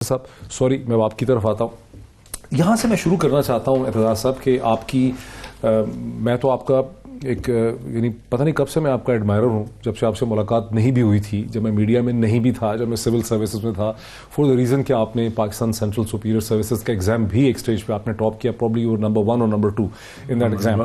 صاحب سوری میں آپ کی طرف آتا ہوں. یہاں سے میں شروع کرنا چاہتا ہوں اعتزاز صاحب کہ آپ کی میں تو آپ کا ایک یعنی پتہ نہیں کب سے میں آپ کا ایڈمائرر ہوں, جب سے آپ سے ملاقات نہیں بھی ہوئی تھی, جب میں میڈیا میں نہیں بھی تھا, جب میں سول سروسز میں تھا, فار دا ریزن کہ آپ نے پاکستان سینٹرل سپیریئر سروسز کا ایگزام بھی ایک اسٹیج پہ آپ نے ٹاپ کیا, پرابلی یو ور نمبر 1 اور number 2 in that exam.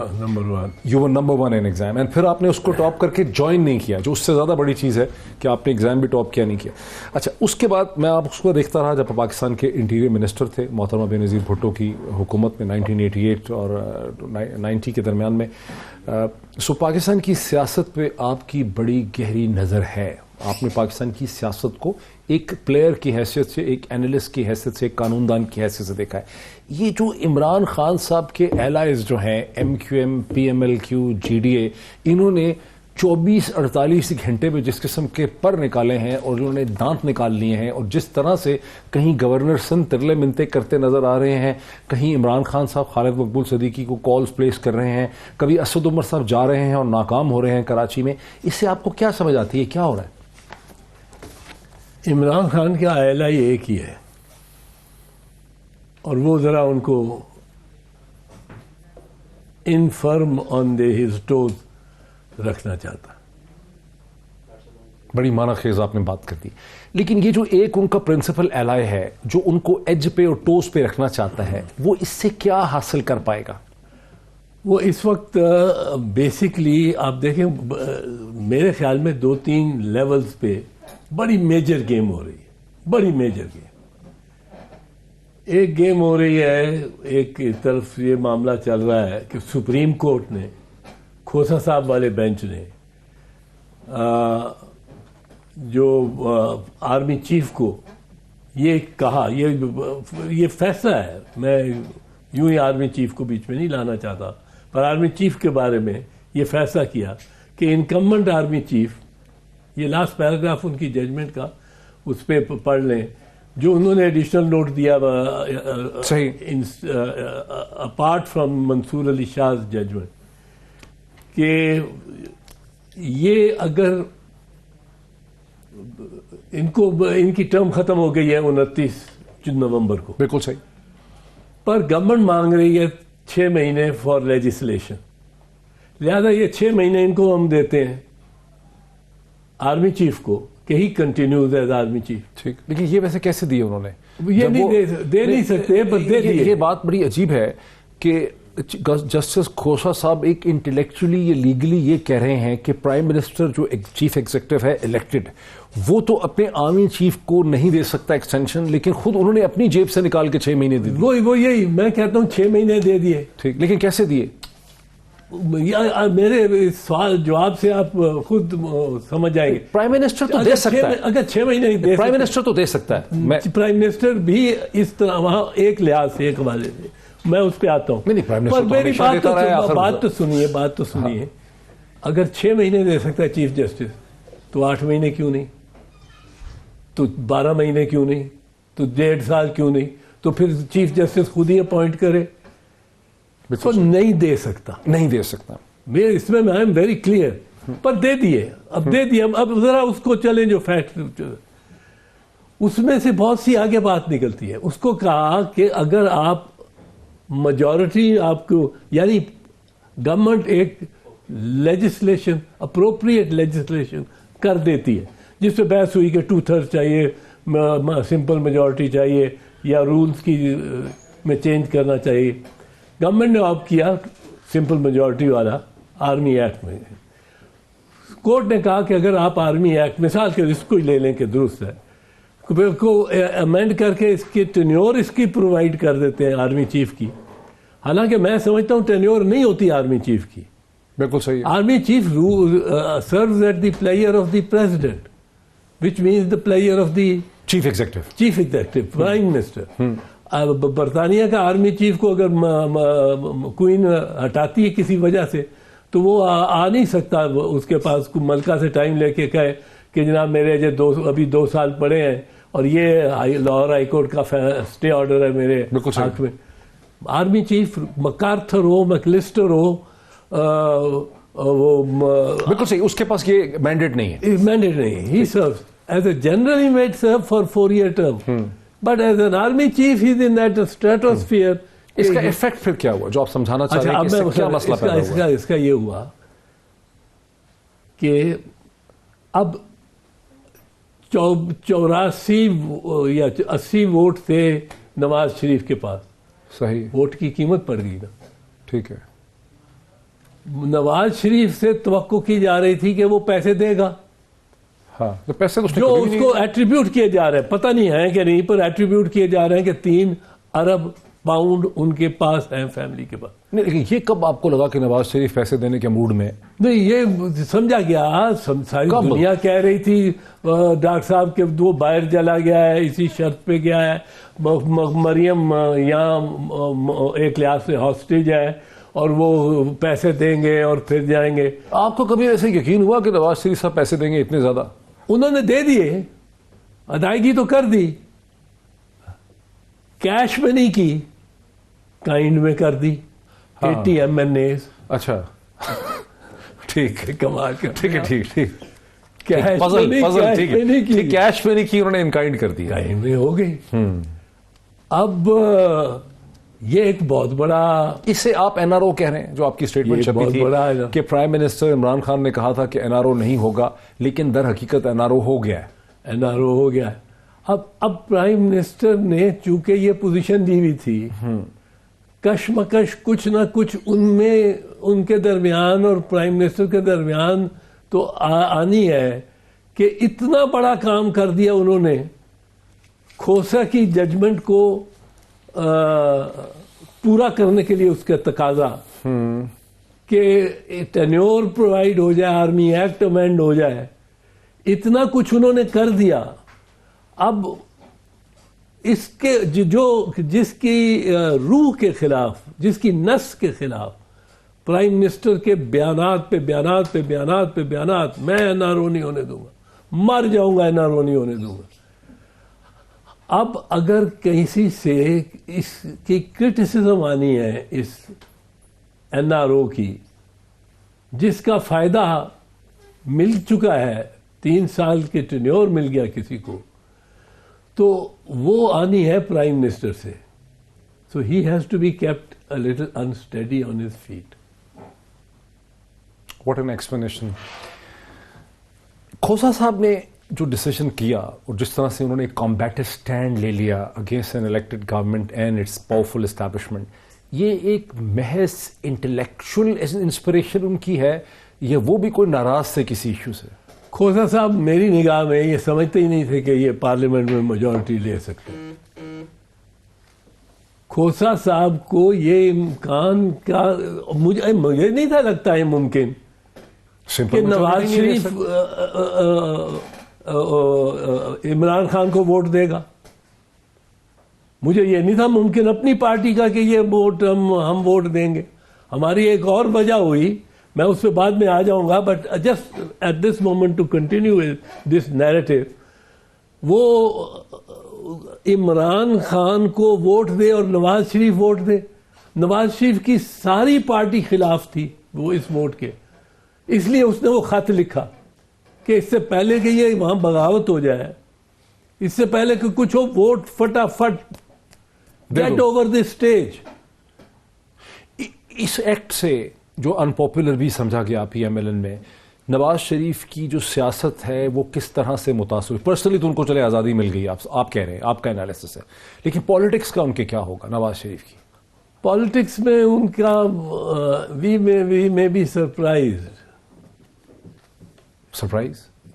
You were number 1 in exam, and پھر آپ نے اس کو ٹاپ کر کے جوائن نہیں کیا, جو اس سے زیادہ بڑی چیز ہے کہ آپ نے ایگزام بھی ٹاپ کیا نہیں کیا. اچھا, اس کے بعد میں آپ اس کو دیکھتا رہا جب پاکستان کے انٹیریئر منسٹر تھے محترمہ بے نظیر بھٹو کی حکومت میں 1988 اور 90 کے درمیان میں. سو پاکستان کی سیاست پہ آپ کی بڑی گہری نظر ہے. آپ نے پاکستان کی سیاست کو ایک پلیئر کی حیثیت سے, ایک اینالسٹ کی حیثیت سے, ایک قانون دان کی حیثیت سے دیکھا ہے. یہ جو عمران خان صاحب کے ایلائز جو ہیں MQM, PMLQ, GDA, انہوں نے 24-48 گھنٹے میں جس قسم کے پر نکالے ہیں اور انہوں نے دانت نکال لیے ہیں, اور جس طرح سے کہیں گورنر سندھ ترلے منتے کرتے نظر آ رہے ہیں, کہیں عمران خان صاحب خالد مقبول صدیقی کو کالز پلیس کر رہے ہیں, کبھی اسد عمر صاحب جا رہے ہیں اور ناکام ہو رہے ہیں کراچی میں, اس سے آپ کو کیا سمجھ آتی ہے, کیا ہو رہا ہے؟ عمران خان کا آئلہ ایک ہی ہے, اور وہ ذرا ان کو انفرم آن دے ہز ٹوز رکھنا چاہتا. بڑی معنی خیز آپ نے بات کر دی, لیکن یہ جو ایک ان کا پرنسپل ایلائی ہے جو ان کو ایج پہ اور ٹوز پہ رکھنا چاہتا ہے, وہ اس سے کیا حاصل کر پائے گا؟ وہ اس وقت بیسکلی آپ دیکھیں میرے خیال میں 2-3 لیولز پہ بڑی میجر گیم ہو رہی ہے, بڑی میجر گیم. ایک گیم ہو رہی ہے, ایک طرف یہ معاملہ چل رہا ہے کہ سپریم کورٹ نے, کھوسا صاحب والے بینچ نے جو آرمی چیف کو یہ کہا, یہ فیصلہ ہے, میں یوں ہی آرمی چیف کو بیچ میں نہیں لانا چاہتا, پر آرمی چیف کے بارے میں یہ فیصلہ کیا کہ انکمبنٹ آرمی چیف, یہ لاسٹ پیراگراف ان کی ججمنٹ کا, اس پہ پڑھ لیں جو انہوں نے ایڈیشنل نوٹ دیا apart from Mansoor Ali Shah judgment, کہ یہ اگر ان کی ٹرم ختم ہو گئی ہے 29 نومبر کو, بالکل صحیح, پر گورنمنٹ مانگ رہی ہے 6 مہینے فار لیجسلیشن, لہذا یہ 6 مہینے ان کو ہم دیتے ہیں آرمی چیف کو کہ he continues as army chief. ٹھیک, لیکن یہ ویسے کیسے دیے انہوں نے؟ یہ نہیں دے نہیں سکتے, پر دے دیے. یہ بات بڑی عجیب ہے کہ جسٹس کھوسا صاحب ایک انٹلیکچولی یہ لیگلی یہ کہہ رہے ہیں کہ پرائم منسٹر جو چیف ایگزیکٹو ہے الیکٹڈ, وہ تو اپنے آرمی چیف کو نہیں دے سکتا ایکسٹینشن, لیکن خود انہوں نے اپنی جیب سے نکال کے 6 مہینے دے دیے. وہ یہی میں کہتا ہوں 6 مہینے دے دیے. ٹھیک, لیکن کیسے دیے؟ میرے سوال جواب سے آپ خود سمجھ جائیں گے. پرائم منسٹر تو دے سکتا ہے, اگر 6 مہینے دے, پرائم منسٹر تو دے سکتا ہے. پرائم منسٹر بھی اس طرح وہاں ایک لحاظ سے, ایک حوالے سے میں اس پہ آتا ہوں. پر میری بات تو سنیے, اگر 6 مہینے دے سکتا ہے چیف جسٹس, تو 8 مہینے کیوں نہیں, تو 12 مہینے کیوں نہیں, تو 1.5 سال کیوں نہیں, تو پھر چیف جسٹس خود ہی اپوائنٹ کرے. تو نہیں دے سکتا, نہیں دے سکتا. اس میں آئی ایم ویری کلیئر, پر دے دیے. اب دے دیے, اب ذرا اس کو چلیں جو فیکٹ, اس میں سے بہت سی آگے بات نکلتی ہے. اس کو کہا کہ اگر آپ میجورٹی آپ کو, یعنی گورنمنٹ ایک لیجسلیشن, اپروپریٹ لیجسلیشن کر دیتی ہے جس پہ بحث ہوئی کہ 2/3 چاہیے, سمپل میجورٹی چاہیے, یا رولز کی میں چینج کرنا چاہیے. گورنمنٹ نے آپ کیا سمپل میجورٹی والا آرمی ایکٹ میں. کورٹ نے کہا کہ اگر آپ آرمی ایکٹ, مثال کے اس کو ہی لے لیں کہ درست ہے, کو امینڈ کر کے اس کی ٹینیور اس کی پرووائڈ کر دیتے ہیں آرمی چیف کی. حالانکہ میں سمجھتا ہوں ٹینیور نہیں ہوتی آرمی چیف کی. بالکل صحیح. Army chief serves at the pleasure of the president, which means the pleasure of the chief executive, prime minister. برطانیہ کا آرمی چیف کو اگر کوئین ہٹاتی ہے کسی وجہ سے, تو وہ آ نہیں سکتا اس کے پاس ملکہ سے ٹائم لے کے کہے کہ جناب میرے ابھی 2 سال پڑے ہیں اور یہ لاہور ہائی کورٹ کا اسٹے آرڈر ہے میرے ہاتھ میں. آرمی چیف مکارتھر ہو, میکلسٹر ہو, وہ بالکل صحیح, اس کے پاس یہ مینڈیٹ نہیں ہے. مینڈیٹ نہیں ہے. He service as a general, he made serve for 4-year term. But as an army chief, he's in that stratosphere. اس کا افیکٹ پھر کیا ہوا جو آپ سمجھانا چاہ رہے ہیں کہ اس سے کیا مسئلہ پیدا ہوا؟ اس کا یہ ہوا کہ اب 84 یا 80 ووٹ تھے نواز شریف کے پاس. صحیح. ووٹ کی قیمت پڑ گئی نا. ٹھیک ہے. نواز شریف سے توقع کی جا رہی تھی کہ وہ پیسے دے گا. ہاں تو پیسے تو جو اس کو ایٹریبیوٹ کیے جا رہے ہیں, پتہ نہیں ہے کہ نہیں, پر ایٹریبیوٹ کیے جا رہے ہیں کہ 3 ارب پاؤنڈ ان کے پاس ہیں, فیملی کے پاس. نہیں, لیکن یہ کب آپ کو لگا کہ نواز شریف پیسے دینے کے موڈ میں؟ نہیں, یہ سمجھا گیا, ساری دنیا کہہ رہی تھی ڈاکٹر صاحب کہ وہ باہر چلا گیا ہے, اسی شرط پہ گیا ہے, مریم یہاں ایک لحاظ سے ہاسٹیج ہے اور وہ پیسے دیں گے اور پھر جائیں گے. آپ کو کبھی ایسے یقین ہوا کہ نواز شریف صاحب پیسے دیں گے اتنے زیادہ؟ انہوں نے دے دیے, ادائیگی تو کر دی, کیش میں نہیں کی, کائنڈ میں کر دی. 80 MNAs. اچھا ٹھیک ہے, کمال کر. ٹھیک ہے, ٹھیک ٹھیک. کیش پزل ٹھیک ہے, کی, کیش میں نہیں کی, انہوں نے انکائنڈ کر دی. کائنڈ میں ہو گئی. اب یہ ایک بہت بڑا, اس سے آپ NRO کہہ رہے ہیں, جو آپ کی اسٹیٹمنٹ چھپی تھی کہ پرائم منسٹر عمران خان نے کہا تھا کہ NRO نہیں ہوگا, لیکن در حقیقت NRO ہو گیا ہے. NRO ہو گیا ہے. اب پرائم منسٹر نے چونکہ یہ پوزیشن دی ہوئی تھی, کشمکش کچھ نہ کچھ ان میں, ان کے درمیان اور پرائم منسٹر کے درمیان تو آنی ہے کہ اتنا بڑا کام کر دیا انہوں نے. کھوسا کی ججمنٹ کو پورا کرنے کے لیے اس کا تقاضا کہ ٹینیور پرووائڈ ہو جائے, آرمی ایکٹ امینڈ ہو جائے, اتنا کچھ انہوں نے کر دیا. اب اس کے جس کی روح کے خلاف, جس کی نس کے خلاف پرائم منسٹر کے بیانات پہ بیانات پہ بیانات پہ بیانات, میں NRO نہیں ہونے دوں گا, مر جاؤں گا NRO نہیں ہونے دوں گا. اب اگر کسی سے اس کی کرٹیسزم آنی ہے اس NRO کی, جس کا فائدہ مل چکا ہے, 3 سال کے ٹینیور مل گیا کسی کو, تو وہ آنی ہے پرائم منسٹر سے. So he has to be kept a little unsteady on his feet. What an explanation. Khosa صاحب نے جو ڈیسیژن کیا اور جس طرح سے انہوں نے کمبیٹو اسٹینڈ لے لیا against an elected government and its powerful establishment, یہ ایک محض انٹلیکچوئل انسپریشن ان کی ہے یا وہ بھی کوئی ناراض تھے کسی ایشو سے؟ کھوسا صاحب میری نگاہ میں یہ سمجھتے ہی نہیں تھے کہ یہ پارلیمنٹ میں میجورٹی لے سکتے. کھوسا صاحب کو یہ امکان کا, مجھے نہیں تھا لگتا ہے ممکن کہ نواز شریف عمران خان کو ووٹ دے گا. مجھے یہ نہیں تھا ممکن اپنی پارٹی کا کہ یہ ووٹ ہم ووٹ دیں گے. ہماری ایک اور وجہ ہوئی, میں اس پہ بعد میں آ جاؤں گا, but just at this moment to continue this narrative, وہ عمران خان کو ووٹ دے اور نواز شریف ووٹ دے. نواز شریف کی ساری پارٹی خلاف تھی وہ اس ووٹ کے, اس لیے اس نے وہ خط لکھا کہ اس سے پہلے کہ یہ وہاں بغاوت ہو جائے, اس سے پہلے کہ کچھ ہو, ووٹ فٹافٹ گیٹ اوور دی اسٹیج. اس ایکٹ سے جو انپاپولر بھی سمجھا گیا PMLN میں, نواز شریف کی جو سیاست ہے وہ کس طرح سے متاثر؟ پرسنلی تو ان کو چلے آزادی مل گئی, آپ کہہ رہے ہیں, آپ کا انالیسس ہے, لیکن پالیٹکس کا ان کے کیا ہوگا نواز شریف کی؟ پالیٹکس میں ان کا وی میں بی سرپرائز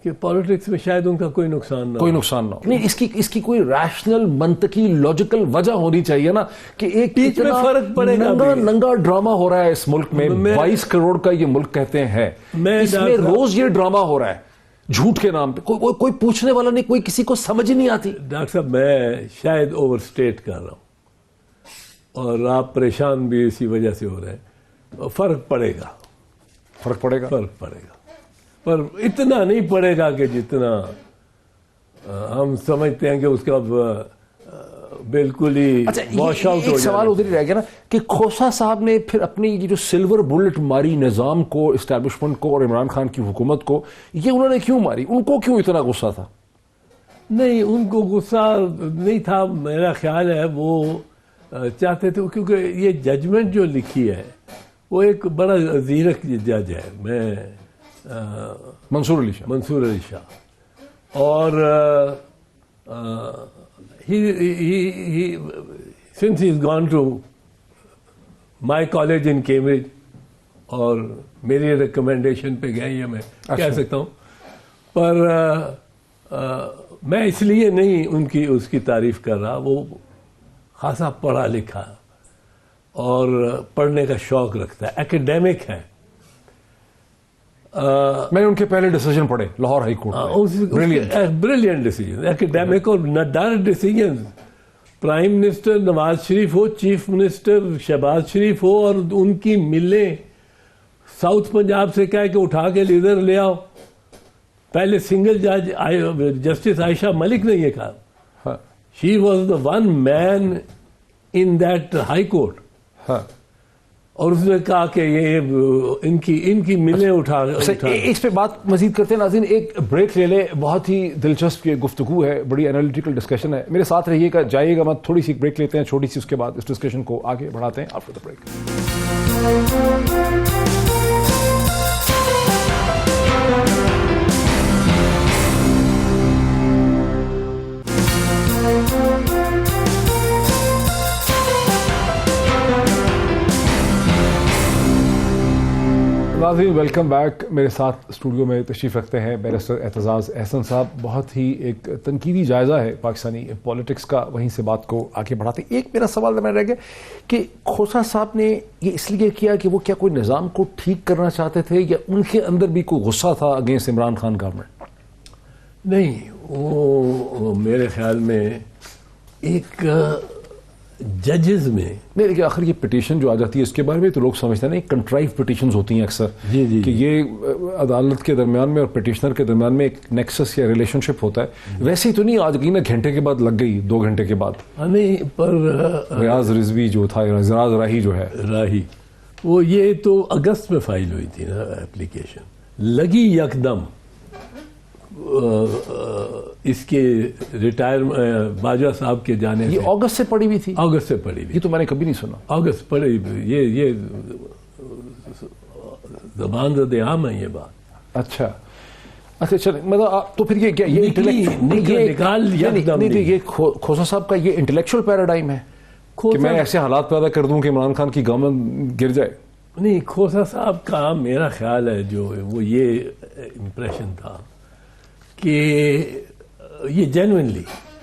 کہ پالیٹکس میں شاید ان کا کوئی نقصان نہ ہو. کوئی نقصان نہ ہو. نہیں, اس کی کوئی ریشنل, منطقی, لاجیکل وجہ ہونی چاہیے نا کہ ایک بیچ میں فرق پڑے گا. ننگا ڈرامہ ہو رہا ہے اس ملک میں, 22 کروڑ کا یہ ملک کہتے ہیں, اس میں روز یہ ڈرامہ ہو رہا ہے جھوٹ کے نام پہ, کوئی پوچھنے والا نہیں, کوئی کسی کو سمجھ ہی نہیں آتی. ڈاکٹر صاحب میں شاید اوور اسٹیٹ کر رہا ہوں اور آپ پریشان بھی اسی وجہ سے ہو رہے ہیں. فرق پڑے گا, فرق پڑے گا, فرق پڑے گا, پر اتنا نہیں پڑے گا کہ جتنا ہم سمجھتے ہیں کہ اس کا بالکل ہی واش آؤٹ ہو جائے. ایک سوال ادھر ہی رہ گیا نا کہ کھوسا صاحب نے پھر اپنی یہ جو سلور بلٹ ماری نظام کو, اسٹیبلشمنٹ کو اور عمران خان کی حکومت کو, یہ انہوں نے کیوں ماری؟ ان کو کیوں اتنا غصہ تھا؟ نہیں ان کو غصہ نہیں تھا، میرا خیال ہے وہ چاہتے تھے، کیونکہ یہ ججمنٹ جو لکھی ہے وہ ایک بڑا زیرک جج ہے، میں منصور علی شاہ، منصور علی شاہ، اور since he's gone to my college in Cambridge اور میری ریکمنڈیشن پہ گئے، یہ میں کہہ سکتا ہوں، پر میں اس لیے نہیں اس کی تعریف کر رہا، وہ خاصا پڑھا لکھا اور پڑھنے کا شوق رکھتا ہے، ایکیڈیمک ہے. میں نے ان کے پہلے ڈیسیجن پڑھے Lahore high court, brilliant decision, academic اور direct decision. Prime minister Nawaz Sharif ہو، چیف منسٹر شہباز شریف ہو، اور ان کی ملیں ساؤتھ پنجاب سے کہہ کے اٹھا کے لیڈر لے آؤ. پہلے سنگل جج جسٹس عائشہ ملک نے یہ کہا، she was the one man in that high court, اور اس نے کہا کہ یہ ان کی ملیں اٹھا. اس پہ بات مزید کرتے ہیں ناظرین، ایک بریک لے لیں. بہت ہی دلچسپ یہ گفتگو ہے، بڑی انالیٹیکل ڈسکشن ہے، میرے ساتھ رہیے گا، جائیے گا مت. تھوڑی سی بریک لیتے ہیں چھوٹی سی، اس کے بعد اس ڈسکشن کو آگے بڑھاتے ہیں آفٹر دا بریک. ناظرین ویلکم بیک. میرے ساتھ اسٹوڈیو میں تشریف رکھتے ہیں بیرسٹر اعتزاز احسن صاحب. بہت ہی ایک تنقیدی جائزہ ہے پاکستانی پولیٹکس کا، وہیں سے بات کو آگے بڑھاتے ہیں. ایک میرا سوال میں رہ گیا کہ کھوسا صاحب نے یہ اس لیے کیا کہ وہ کیا کوئی نظام کو ٹھیک کرنا چاہتے تھے، یا ان کے اندر بھی کوئی غصہ تھا اگینسٹ عمران خان گورنمنٹ؟ نہیں، وہ میرے خیال میں ایک ججز میں نہیں، لیکن آخر یہ پٹیشن جو آ جاتی ہے اس کے بارے میں تو لوگ سمجھتے ہیں نا، کنٹرائیو پٹیشنز ہوتی ہیں اکثر، کہ یہ عدالت کے درمیان میں اور پٹیشنر کے درمیان میں ایک نیکسس یا ریلیشن شپ ہوتا ہے. ویسے ہی تو نہیں آج گئی نا، گھنٹے کے بعد لگ گئی، 2 گھنٹے کے بعد. نہیں، پر ریاض رضوی جو تھا، ریاض راہی جو ہے، راہی، وہ یہ تو اگست میں فائل ہوئی تھی نا اپلیکیشن، لگی یکدم اس کے ریٹائر باجوہ صاحب کے جانے سے. یہ اگست سے پڑی ہوئی تھی؟ اگست سے پڑی ہوئی. یہ تو میں نے کبھی نہیں سنا. اگست پڑی ہوئی، یہ زبان زد عام ہے یہ بات. اچھا چلیں، مطلب تو پھر یہ کیا، یہ کھوسا صاحب کا یہ انٹلیکچوئل پیراڈائم ہے کہ میں ایسے حالات پیدا کر دوں کہ عمران خان کی گورنمنٹ گر جائے؟ نہیں، کھوسا صاحب کا میرا خیال ہے جو وہ یہ امپریشن تھا کہ یہ جینوئنلی